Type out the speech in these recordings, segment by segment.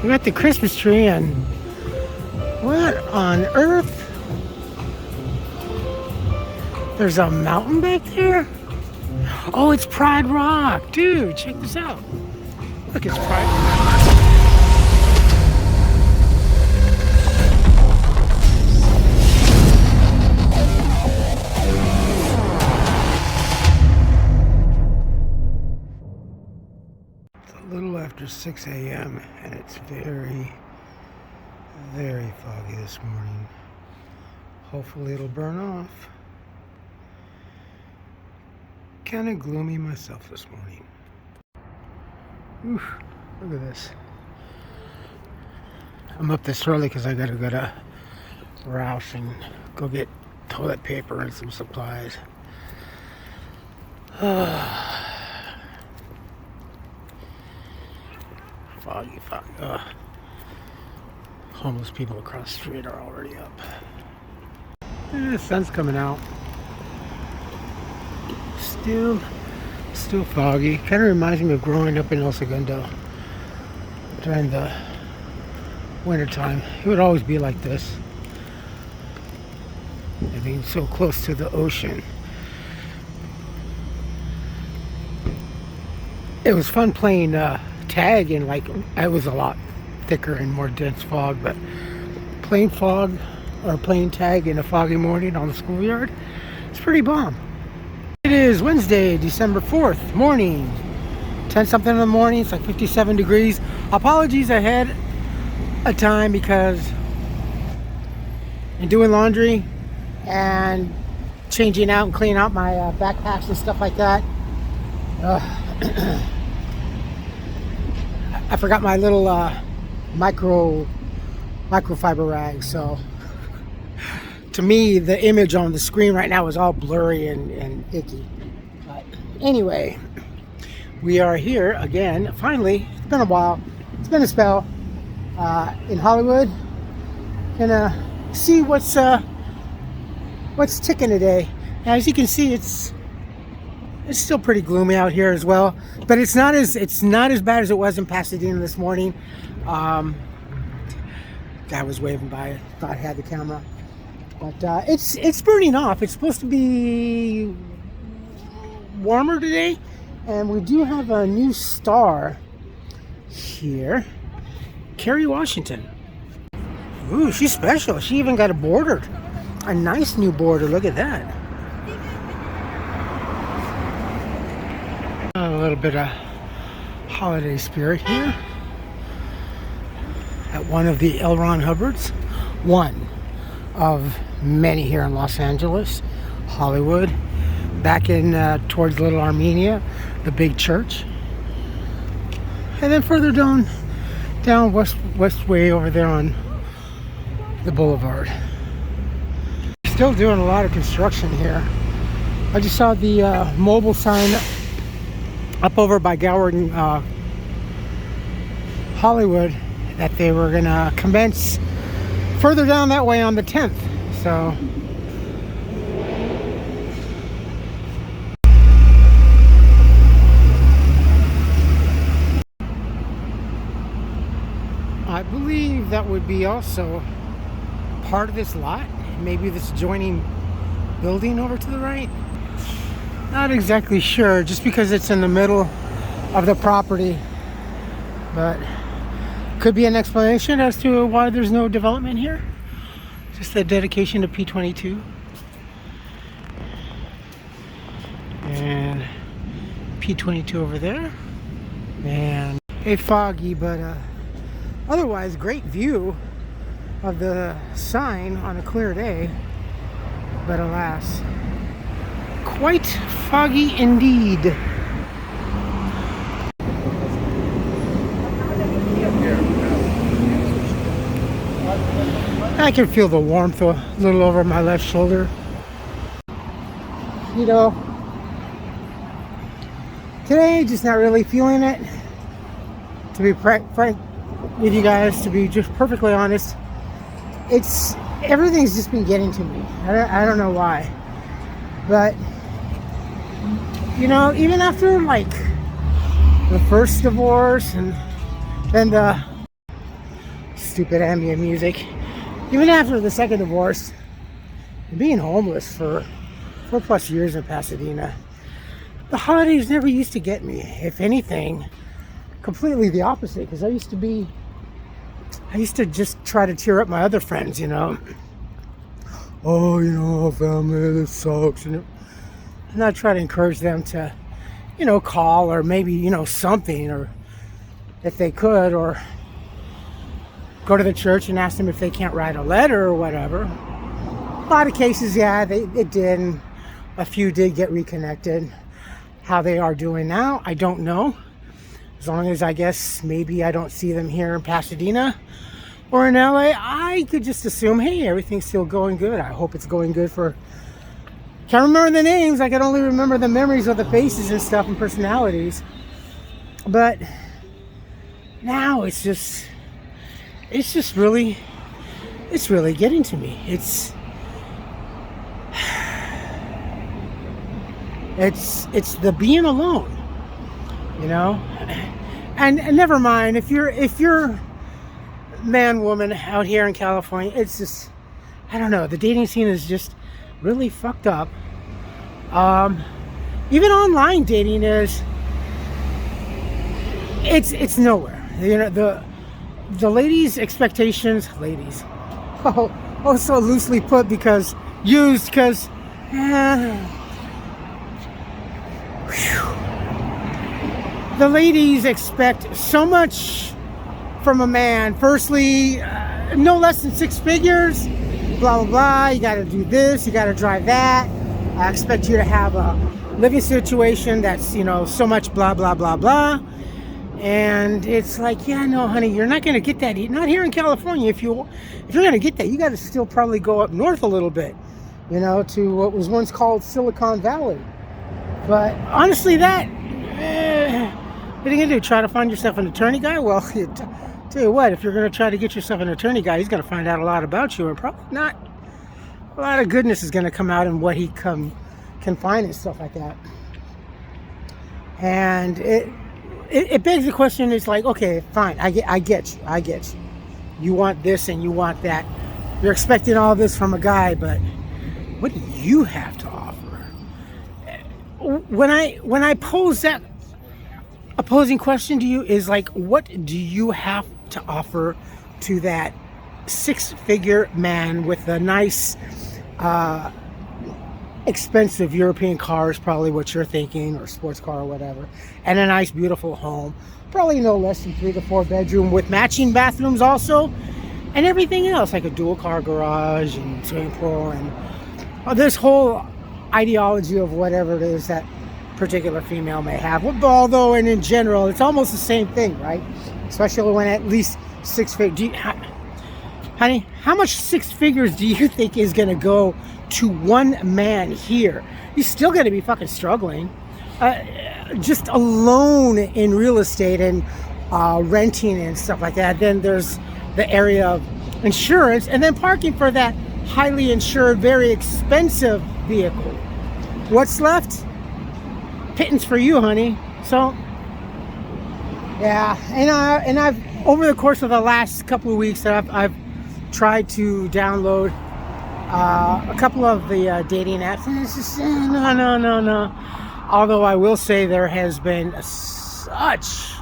We got the Christmas tree, and what on earth? There's a mountain back there? Oh, it's Pride Rock. Dude, check this out. Look, it's Pride Rock. It's a little after 6 a.m. and it's very, very foggy this morning. Hopefully it'll burn off. Kind of gloomy myself this morning. Oof, look at this. I'm up this early because I gotta go to Roush and go get toilet paper and some supplies. Foggy. Homeless people across the street are already up. The sun's coming out. Still foggy. Kind of reminds me of growing up in El Segundo during the winter time. It would always be like this. I mean, so close to the ocean. It was fun playing tag, and like it was a lot thicker and more dense fog, but playing tag in a foggy morning on the schoolyard, it's pretty bomb. It is Wednesday, December 4th, morning. 10 something in the morning, it's like 57 degrees. Apologies ahead of time because I'm doing laundry and changing out and cleaning out my backpacks and stuff like that. I forgot my little microfiber rag, so to me, the image on the screen right now is all blurry and icky. But anyway, we are here again. Finally, it's been a while. It's been a spell in Hollywood. Gonna see what's ticking today. Now, as you can see, it's still pretty gloomy out here as well. But it's not as bad as it was in Pasadena this morning. Guy was waving by. Thought I had the camera. But it's burning off. It's supposed to be warmer today, and we do have a new star here, Kerry Washington. Ooh, she's special. She even got a border, a nice new border. Look at that. A little bit of holiday spirit here at one of the L. Ron Hubbards. One of many here in Los Angeles, Hollywood, back in towards Little Armenia, the big church, and then further down west way over there on the boulevard. Still doing a lot of construction here. I just saw the mobile sign up over by Goward and Hollywood that they were gonna commence further down that way on the 10th. So I believe that would be also part of this lot. Maybe this adjoining building over to the right. Not exactly sure, just because it's in the middle of the property. But could be an explanation as to why there's no development here. Just the dedication to P22. And P22 over there. And a foggy, but otherwise great view of the sign on a clear day. But alas, quite foggy indeed. I can feel the warmth a little over my left shoulder. You know, today just not really feeling it. To be frank with you guys, to be just perfectly honest, everything's just been getting to me. I don't know why, but you know, even after like the first divorce and then the stupid ambient music. Even after the second divorce, being homeless for 4+ years in Pasadena, the holidays never used to get me. If anything, completely the opposite, because I used to just try to cheer up my other friends, you know. Oh, you know, family, this sucks. And I try to encourage them to, you know, call or maybe, you know, something, or if they could, or go to the church and ask them if they can't write a letter or whatever. A lot of cases, yeah, it did. And a few did get reconnected. How they are doing now, I don't know. As long as, I guess, maybe I don't see them here in Pasadena or in LA, I could just assume, hey, everything's still going good. I hope it's going good for... Can't remember the names. I can only remember the memories of the faces and stuff and personalities. But now it's just really getting to me. It's the being alone, you know. And never mind if you're man, woman out here in California, it's just, I don't know, the dating scene is just really fucked up. Even online dating it's nowhere. You know, the ladies' expectations, so loosely put, because the ladies expect so much from a man. Firstly, no less than 6 figures, blah blah blah. You got to do this, you got to drive that. I expect you to have a living situation that's, you know, so much blah blah blah blah. And it's like, yeah, no, honey, you're not going to get that. Not here in California. If you're going to get that, you got to still probably go up north a little bit, you know, to what was once called Silicon Valley. But honestly, what are you going to do? Try to find yourself an attorney guy? Well, tell you what, if you're going to try to get yourself an attorney guy, he's going to find out a lot about you, and probably not a lot of goodness is going to come out in what he can find and stuff like that. And it begs the question, it's like, okay, fine, I get you. You want this and you want that. You're expecting all this from a guy, but what do you have to offer? When I pose that opposing question to you, is like, what do you have to offer to that 6-figure man with a nice expensive European car, is probably what you're thinking, or sports car or whatever, and a nice beautiful home, probably no less than 3 to 4 bedroom with matching bathrooms also, and everything else, like a dual car garage and swimming pool, and this whole ideology of whatever it is that particular female may have. Although, and in general, it's almost the same thing, right? Especially when at least 6 figures. Honey, how much 6 figures do you think is going to go to one man here? He's still going to be fucking struggling. Just alone in real estate and renting and stuff like that. Then there's the area of insurance, and then parking for that highly insured, very expensive vehicle. What's left? Pittance for you, honey. So, yeah, and I've over the course of the last couple of weeks, I've tried to download a couple of the dating apps, and it's just no. Although I will say there has been such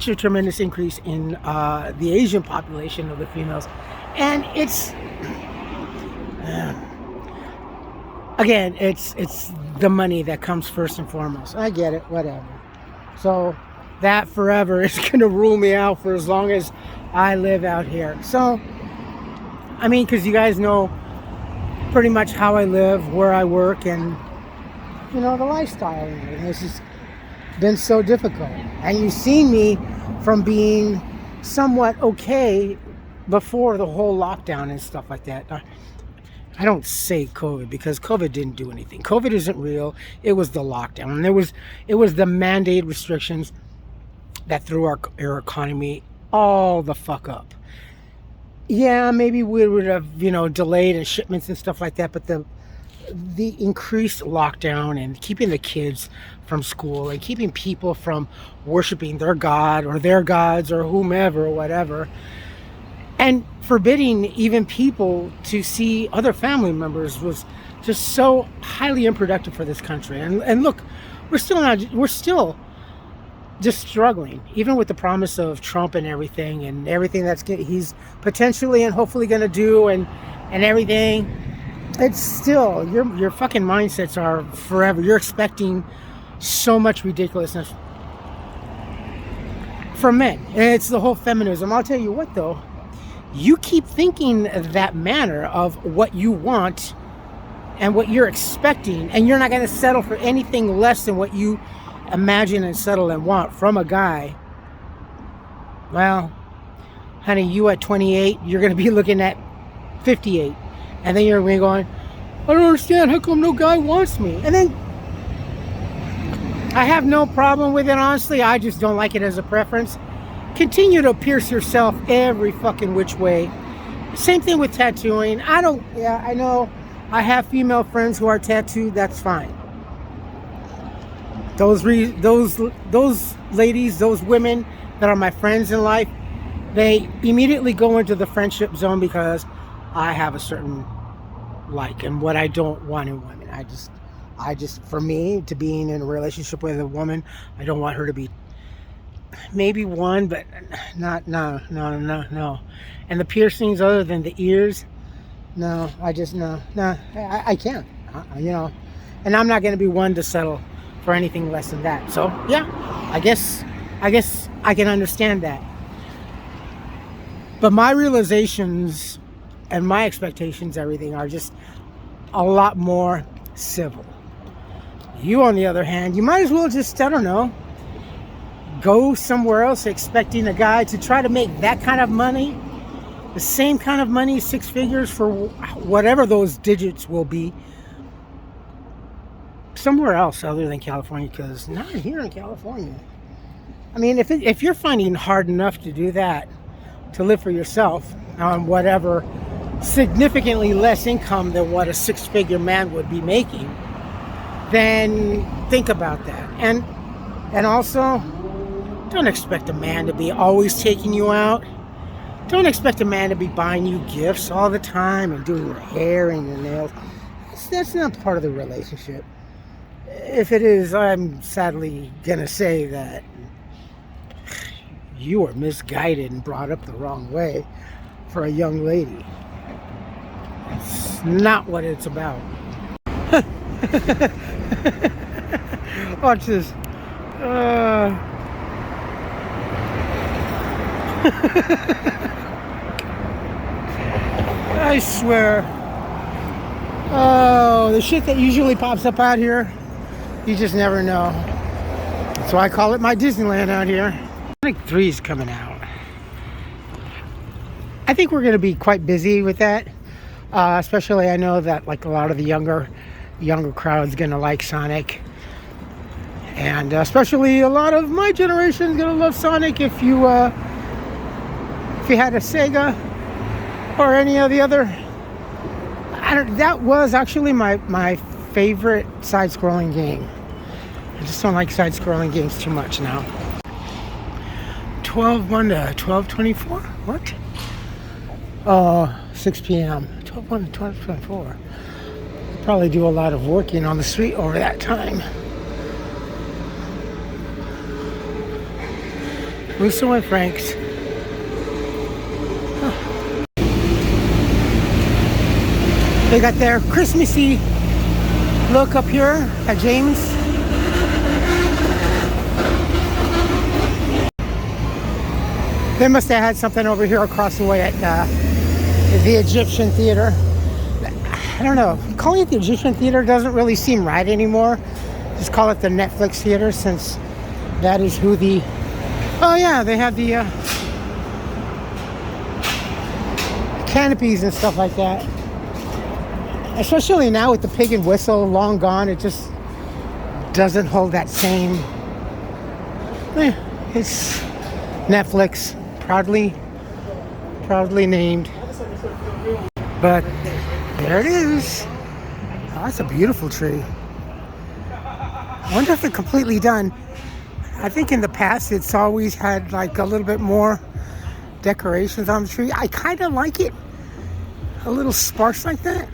a tremendous increase in the Asian population of the females, and it's again, it's the money that comes first and foremost. I get it, whatever. So that forever is gonna rule me out for as long as I live out here. So, I mean, because you guys know pretty much how I live, where I work, and, you know, the lifestyle. And it's just been so difficult. And you've seen me from being somewhat okay before the whole lockdown and stuff like that. I don't say COVID, because COVID didn't do anything. COVID isn't real. It was the lockdown. And it was the mandate restrictions that threw our economy all the fuck up. Yeah, maybe we would have, you know, delayed in shipments and stuff like that, but the increased lockdown and keeping the kids from school and keeping people from worshiping their God or their gods or whomever or whatever, And forbidding even people to see other family members was just so highly unproductive for this country. And look, we're still just struggling, even with the promise of Trump and everything that's he's potentially and hopefully going to do and everything. It's still, your fucking mindsets are forever. You're expecting so much ridiculousness from men. And it's the whole feminism. I'll tell you what though, you keep thinking that manner of what you want and what you're expecting, and you're not going to settle for anything less than what you imagine and settle and want from a guy. Well, honey, you at 28, you're going to be looking at 58. And then you're going to be going, I don't understand, how come no guy wants me? And then I have no problem with it, honestly. I just don't like it as a preference. Continue to pierce yourself every fucking which way. Same thing with tattooing. I know I have female friends who are tattooed. That's fine. Those ladies, those women that are my friends in life, they immediately go into the friendship zone because I have a certain like and what I don't want in women. I just, for me, to being in a relationship with a woman, I don't want her to be maybe one, but not, no. And the piercings, other than the ears, no, I can't, and I'm not going to be one to settle for anything less than that. So yeah, I guess I can understand that. But my realizations and my expectations, everything, are just a lot more civil. You, on the other hand, you might as well just, I don't know, go somewhere else expecting a guy to try to make that kind of money, the same kind of money, 6 figures, for whatever those digits will be, somewhere else other than California, because not here in California. I mean, if you're finding it hard enough to do that, to live for yourself on whatever significantly less income than what a 6-figure man would be making, then think about that. And also, don't expect a man to be always taking you out. Don't expect a man to be buying you gifts all the time and doing your hair and your nails. That's not part of the relationship. If it is, I'm sadly gonna say that you are misguided and brought up the wrong way for a young lady. It's not what it's about. Watch this. I swear. Oh, the shit that usually pops up out here, you just never know. That's why I call it my Disneyland out here. Sonic 3 is coming out. I think we're going to be quite busy with that. Especially, I know that like a lot of the younger crowd's going to like Sonic. And especially a lot of my generation is going to love Sonic. If you had a Sega or any of the other, that was actually my favorite side-scrolling game. I just don't like side-scrolling games too much now. 12:01 to 12:24? What? Oh, 6 p.m. 12:01 to 12:24. Probably do a lot of working on the street over that time. Newsom and Frank's. They got their Christmassy look up here at James. They must have had something over here across the way at the Egyptian Theater. I don't know. Calling it the Egyptian Theater doesn't really seem right anymore. Just call it the Netflix Theater, since that is who the... Oh yeah, they have the canopies and stuff like that. Especially now with the Pig and Whistle long gone, it just doesn't hold that same... It's Netflix, proudly named. But there it is. Oh, that's a beautiful tree. I wonder if they're completely done. I think in the past it's always had like a little bit more decorations on the tree. I kind of like it a little sparse like that.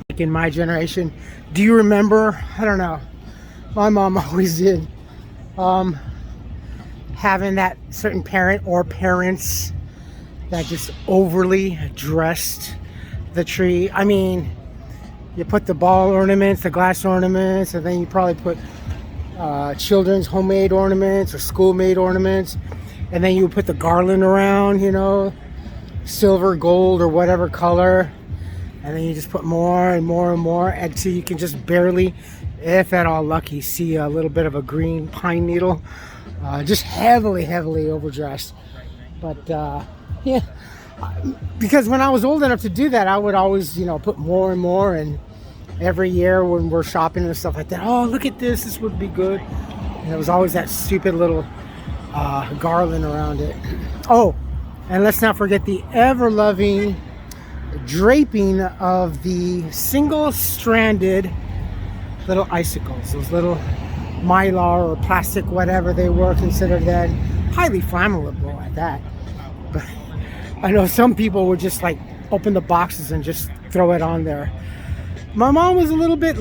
Like in my generation, do you remember? I don't know. My mom always did. Having that certain parent or parents that just overly dressed the tree. I mean, you put the ball ornaments, the glass ornaments, and then you probably put children's homemade ornaments or school-made ornaments, and then you put the garland around, you know, silver, gold, or whatever color, and then you just put more and more and more until you can just barely, if at all lucky, see a little bit of a green pine needle. Just heavily overdressed. But yeah, because when I was old enough to do that, I would always, you know, put more and more. And every year when we're shopping and stuff like that, oh, look at this, this would be good. And there was always that stupid little garland around it. Oh, and let's not forget the ever-loving draping of the single-stranded little icicles, those little mylar or plastic, whatever they were considered then, highly flammable at that. But I know some people would just like open the boxes and just throw it on there. My mom was a little bit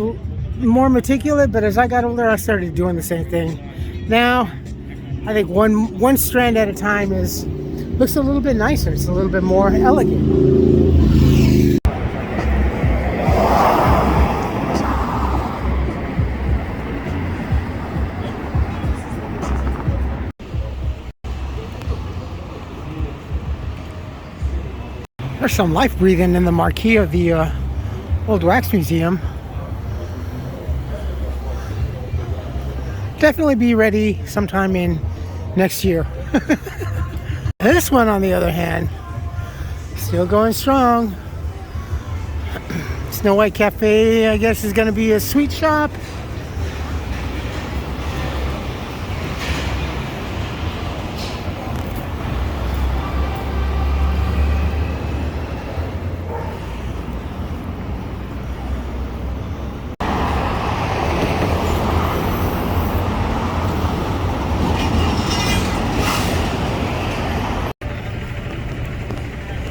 more meticulous, but as I got older, I started doing the same thing. Now, I think one strand at a time looks a little bit nicer. It's a little bit more elegant. There's some life breathing in the marquee of the old wax museum. Definitely be ready sometime in next year. This one, on the other hand, still going strong. Snow White Cafe, I guess, is going to be a sweet shop.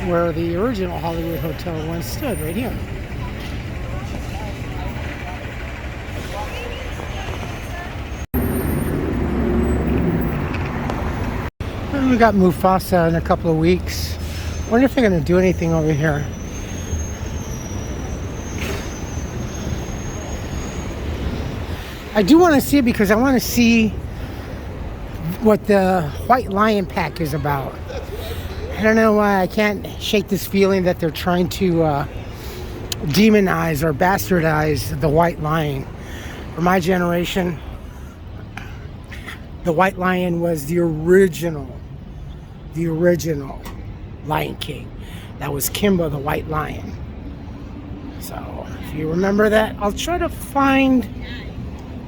Where the original Hollywood Hotel once stood, right here. And we got Mufasa in a couple of weeks. Wonder if they're going to do anything over here. I do want to see it because I want to see what the White Lion pack is about. I don't know why I can't shake this feeling that they're trying to demonize or bastardize the white lion. For my generation, the white lion was the original Lion King. That was Kimba the White Lion. So if you remember that, I'll try to find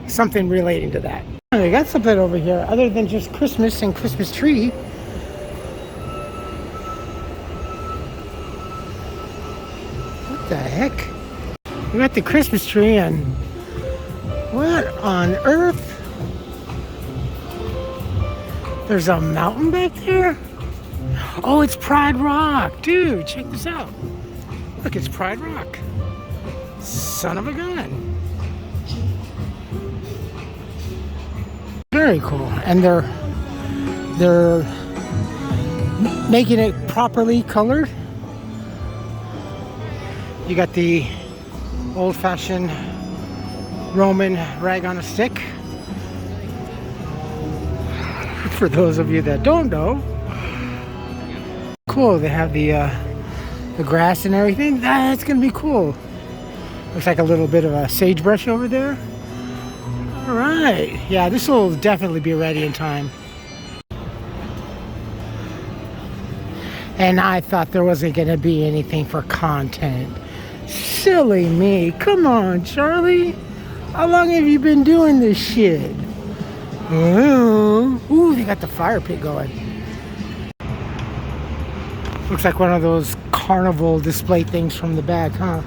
something relating to that. They got something over here other than just Christmas and Christmas tree. What the heck? We got the Christmas tree, and what on earth? There's a mountain back there? Oh, it's Pride Rock. Dude, check this out. Look, it's Pride Rock. Son of a gun. Very cool. And they're making it properly colored. You got the old-fashioned Roman rag on a stick. For those of you that don't know, cool. They have the grass and everything. That's gonna be cool. Looks like a little bit of a sagebrush over there. All right, yeah, this will definitely be ready in time. And I thought there wasn't gonna be anything for content. Silly me. Come on, Charlie. How long have you been doing this shit? Ooh, they got the fire pit going. Looks like one of those carnival display things from the back, huh?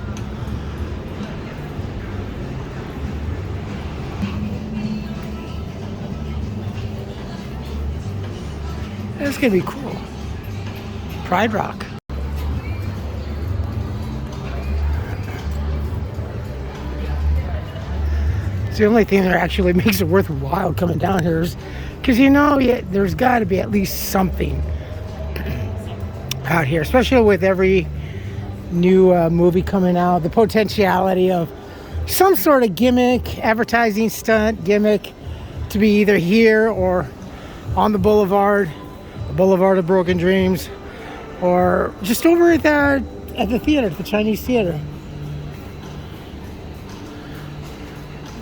That's gonna be cool. Pride Rock. It's the only thing that actually makes it worthwhile coming down here is because, you know, there's got to be at least something out here, especially with every new movie coming out. The potentiality of some sort of gimmick, advertising stunt gimmick to be either here or on the boulevard of Broken Dreams, or just over at the theater, the Chinese theater.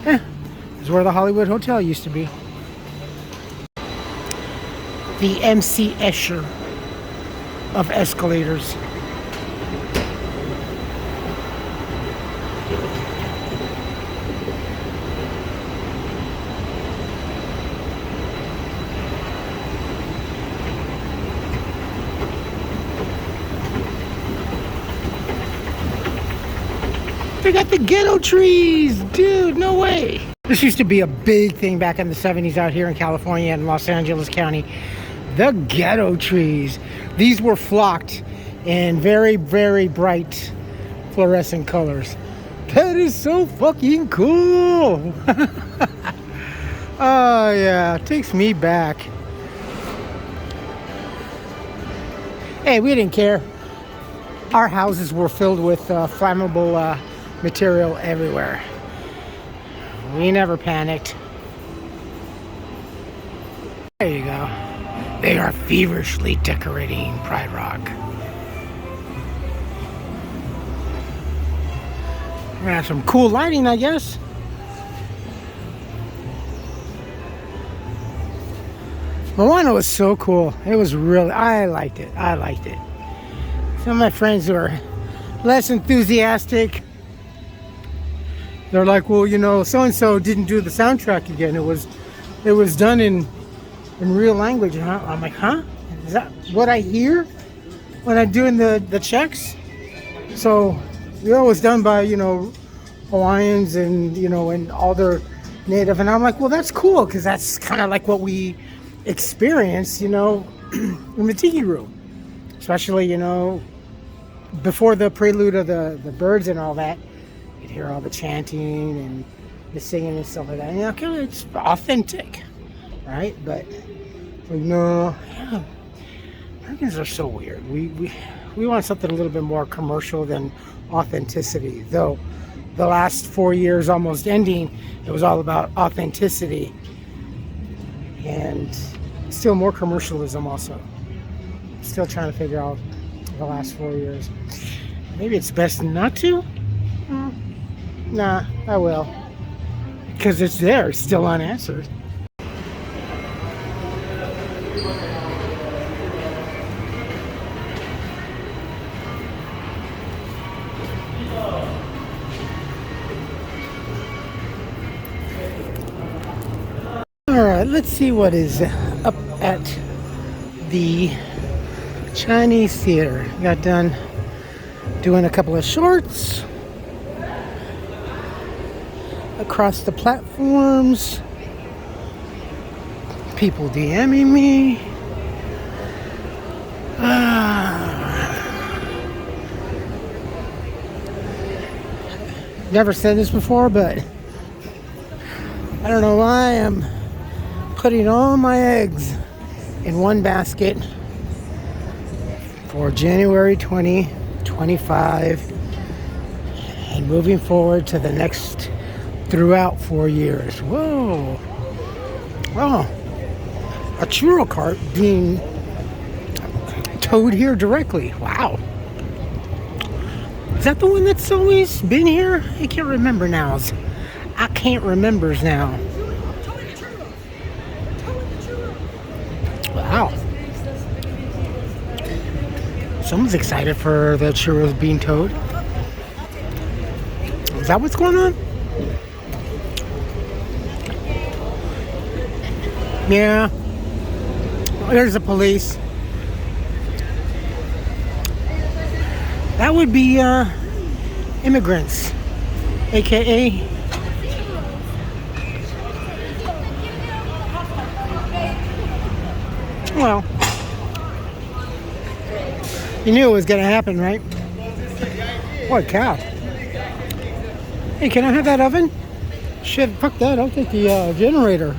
This is where the Hollywood Hotel used to be. The MC Escher of escalators. They got the ghetto trees, dude, no way. This used to be a big thing back in the 70s out here in California and Los Angeles County. The ghetto trees. These were flocked in very, very bright fluorescent colors. That is so fucking cool. Oh yeah, it takes me back. Hey, we didn't care. Our houses were filled with flammable material everywhere. We never panicked. There you go. They are feverishly decorating Pride Rock. We're gonna have some cool lighting, I guess. Moana was so cool. It was really, I liked it. Some of my friends who are less enthusiastic, they're like, well, you know, so-and-so didn't do the soundtrack again. It was done in real language. Huh? I'm like, huh? Is that what I hear when I'm doing the checks? So, it was done by, you know, Hawaiians and, you know, and all their native. And I'm like, well, that's cool, because that's kind of like what we experience, you know, in the tiki room. Especially, you know, before the prelude of the birds and all that. You'd hear all the chanting and the singing and stuff like that. And you're like, okay, it's authentic, right? But no, yeah, Americans are so weird. We want something a little bit more commercial than authenticity. Though the last 4 years almost ending, it was all about authenticity and still more commercialism also. Still trying to figure out the last 4 years. Maybe it's best not to. Nah, I will. Because it's there, it's still unanswered. Alright, let's see what is up at the Chinese theater. Got done doing a couple of shorts across the platforms, people DMing me. Never said this before, but I don't know why I'm putting all my eggs in one basket for January 2025 and moving forward to the next throughout 4 years. Whoa. Oh, a churro cart being towed here directly. Wow. Is that the one that's always been here? I can't remember now. I can't remember now. Wow. Someone's excited for the churros being towed. Is that what's going on? Yeah. There's the police. That would be immigrants, aka well, You knew it was gonna happen, right? What cow? Hey, can I have that oven? Shit, fuck that. I'll take the generator.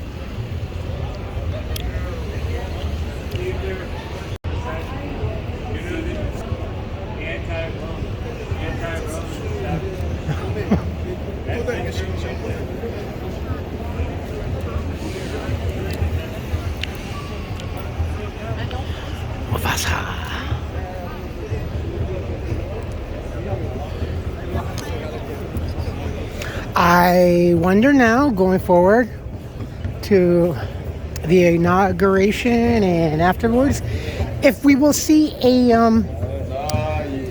I wonder now, going forward to the inauguration and afterwards, if we will see a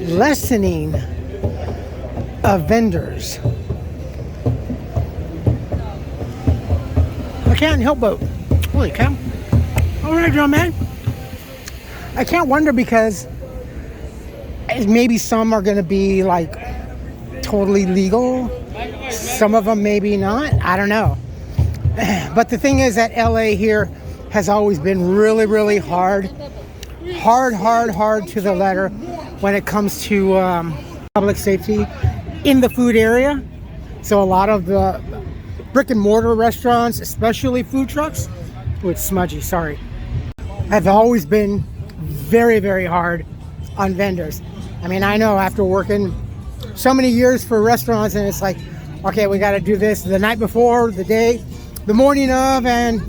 lessening of vendors. I can't help but, holy cow. All right, drum man. I can't wonder because maybe some are going to be like totally legal. Some of them maybe not. I don't know. But the thing is that LA here has always been really, really hard to the letter when it comes to public safety in the food area. So a lot of the brick and mortar restaurants, especially food trucks, it's smudgy, sorry, have always been very, very hard on vendors. I mean, I know after working so many years for restaurants, and it's like, okay, we got to do this the night before, the day, the morning of, and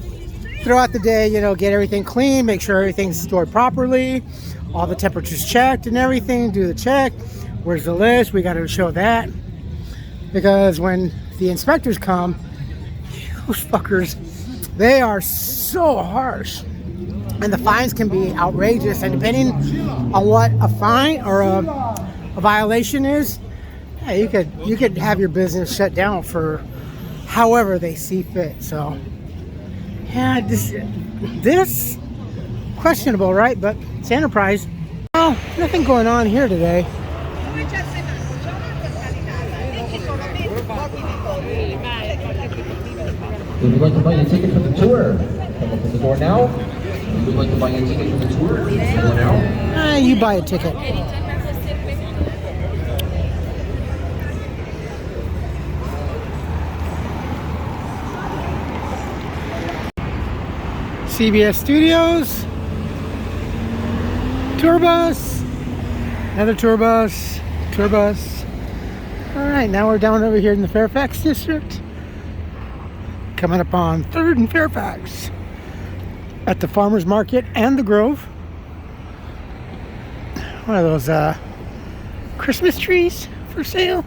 throughout the day, you know, get everything clean, make sure everything's stored properly, all the temperatures checked and everything, do the check. Where's the list? We got to show that. Because when the inspectors come, those fuckers, they are so harsh. And the fines can be outrageous. And depending on what a fine or a violation is, yeah, you could have your business shut down for however they see fit. So yeah, this questionable, right? But it's Enterprise. Well, nothing going on here today. Would you like to buy a ticket for the tour? Come up to the door now. Would you like to buy a ticket for the tour? Come now. You buy a ticket. CBS Studios, tour bus, another tour bus, tour bus. All right, now we're down over here in the Fairfax district. Coming up on 3rd and Fairfax at the Farmers Market and the Grove. One of those Christmas trees for sale.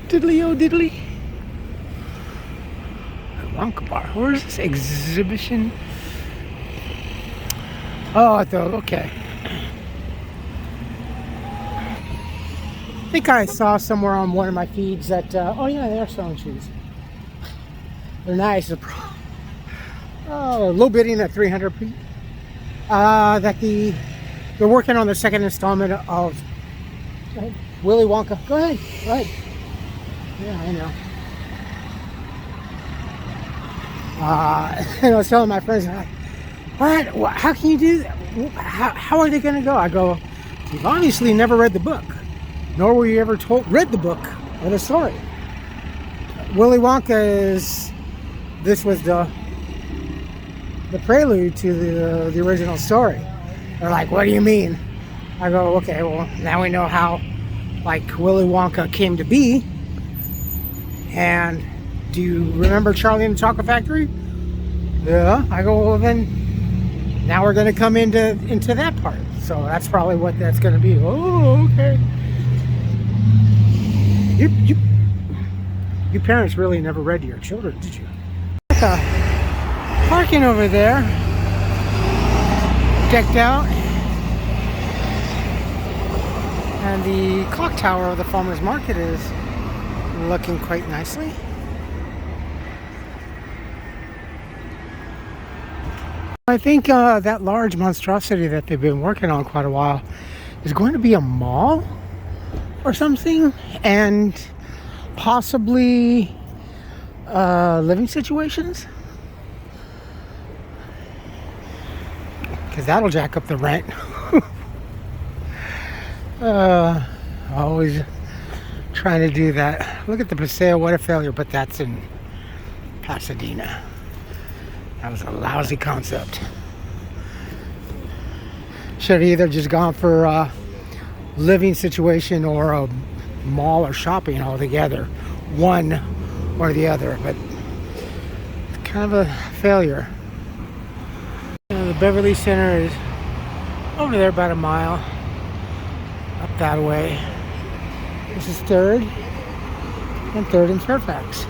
Diddly-o diddly. Wonka bar. Where is this exhibition? Oh, okay. I think I saw somewhere on one of my feeds that, oh yeah, they are selling shoes. They're nice. Oh, low bidding at $300. That they're working on the second installment of Willy Wonka. Go ahead. Go ahead. Yeah, I know. And I was telling my friends, they're like, what? How can you do that? How are they going to go? I go, you've obviously never read the book, nor were you ever read the book or the story. Willy Wonka this was the prelude to the original story. They're like, what do you mean? I go, okay, well, now we know how, like, Willy Wonka came to be. And do you remember Charlie and the Chocolate Factory? Yeah. I go, well, then now we're going to come into that part. So that's probably what that's going to be. Oh, okay. You parents really never read to your children, did you? Parking over there, decked out, and the clock tower of the Farmers Market is looking quite nicely. I think that large monstrosity that they've been working on quite a while is going to be a mall or something, and possibly living situations, because that'll jack up the rent. Always trying to do that. Look at the Paseo, what a failure, but that's in Pasadena. That was a lousy concept. Should have either just gone for a living situation or a mall or shopping altogether. One or the other, but kind of a failure. The Beverly Center is over there about a mile up that way. This is 3rd and 3rd in Fairfax.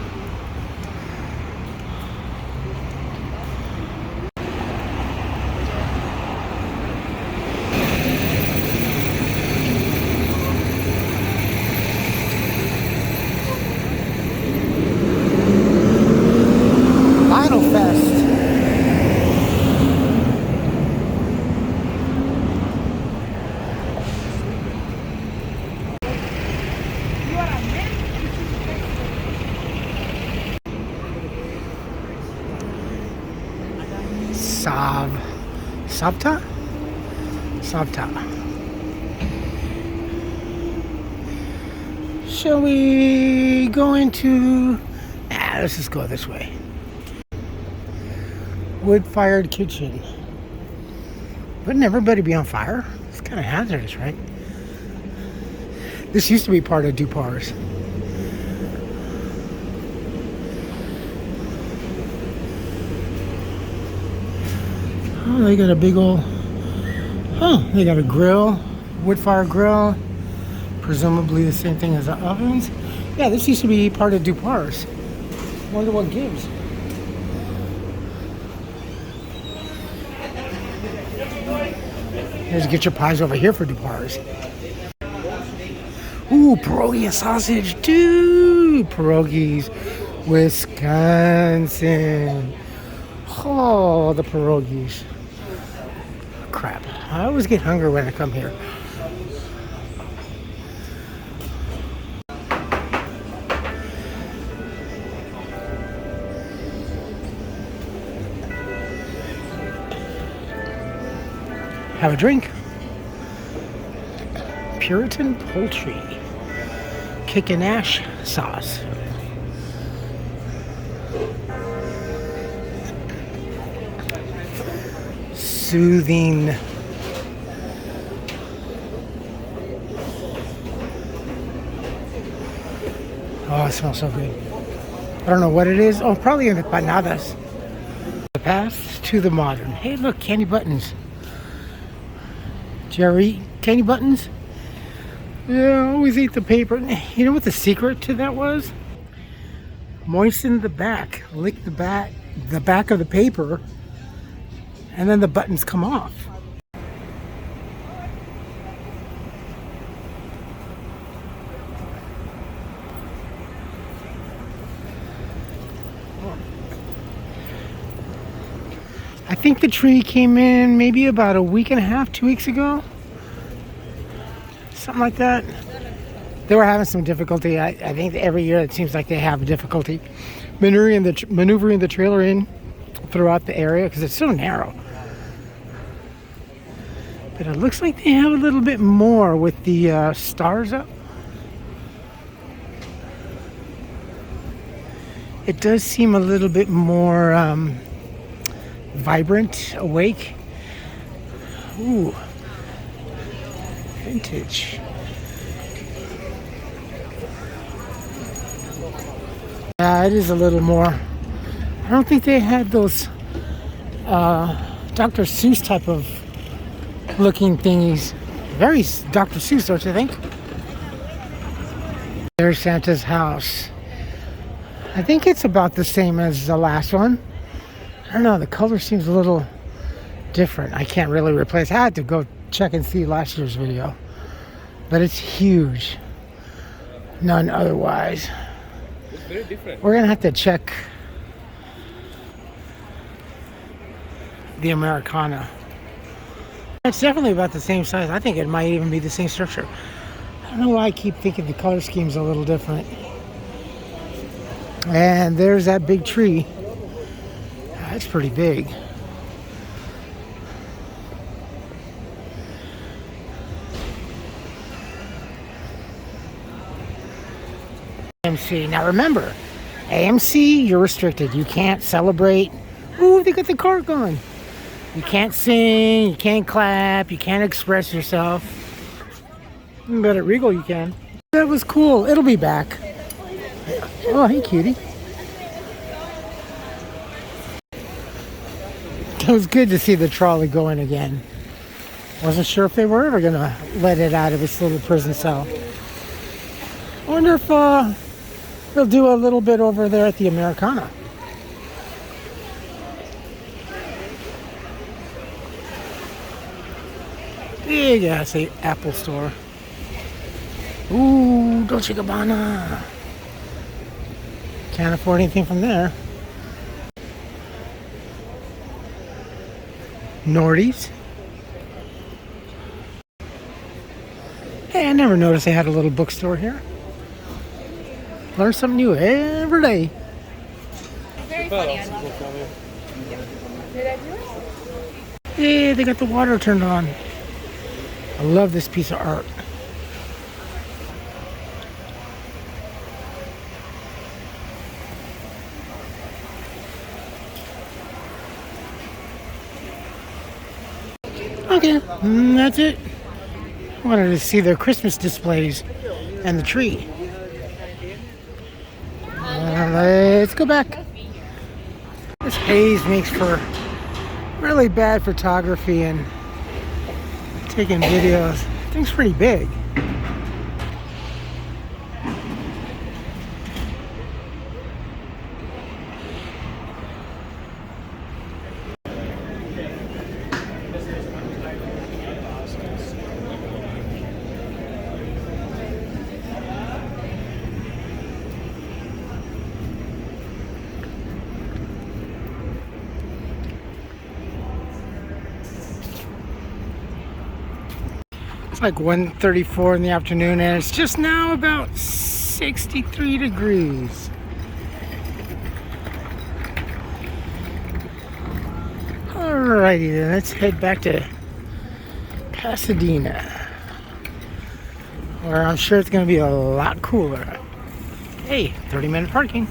Savta. Shall we go into... let's just go this way. Wood-fired kitchen. Wouldn't everybody be on fire? It's kind of hazardous, right? This used to be part of Dupar's. Oh, they got a big old... they got a grill, wood-fire grill. Presumably the same thing as the ovens. Yeah, this used to be part of Dupar's. Wonder what gives. Here's get your pies over here for Dupar's. Ooh, pierogi and sausage, dude. Pierogies, Wisconsin. Oh, the pierogies. Crap. I always get hungry when I come here. Have a drink. Puritan Poultry. Kick and ash sauce. Soothing. Oh, it smells so good. I don't know what it is. Oh, probably in the empanadas. The past to the modern. Hey, look, candy buttons. Jerry, candy buttons? Yeah, I always eat the paper. You know what the secret to that was? Moisten the back. Lick the back of the paper, and then the buttons come off. I think the tree came in maybe about a week and a half, 2 weeks ago. Something like that. They were having some difficulty. I think every year it seems like they have difficulty maneuvering the trailer in throughout the area because it's so narrow. But it looks like they have a little bit more with the stars up. It does seem a little bit more vibrant, awake. Ooh, vintage. Yeah, it is a little more. I don't think they had those Dr. Seuss type of looking thingies. Very Dr. Seuss, don't you think? There's Santa's house. I think it's about the same as the last one. I don't know, the color seems a little different. I can't really replace. I had to go check and see last year's video. But it's huge. None otherwise. It's very different. We're gonna have to check the Americana. It's definitely about the same size. I think it might even be the same structure. I don't know why I keep thinking the color scheme's a little different. And there's that big tree. That's pretty big. AMC. Now remember, AMC, you're restricted. You can't celebrate. Ooh, they got the cart going. You can't sing, you can't clap, you can't express yourself. But at Regal you can. That was cool. It'll be back. Oh, hey, cutie. It was good to see the trolley going again. Wasn't sure if they were ever gonna let it out of its little prison cell. I wonder if they'll do a little bit over there at the Americana. Big ass Apple store. Ooh, Dolce & Gabbana. Can't afford anything from there. Nordy's. Hey, I never noticed they had a little bookstore here. Learn something new every day. Very funny. I love it. Did I do it? Hey, they got the water turned on. I love this piece of art. Okay, that's it. I wanted to see their Christmas displays and the tree. Let's go back. This haze makes for really bad photography and taking videos. Thing's pretty big. It's like 1:34 in the afternoon and it's just now about 63 degrees. Alrighty then, let's head back to Pasadena, where I'm sure it's going to be a lot cooler. Hey, 30-minute parking.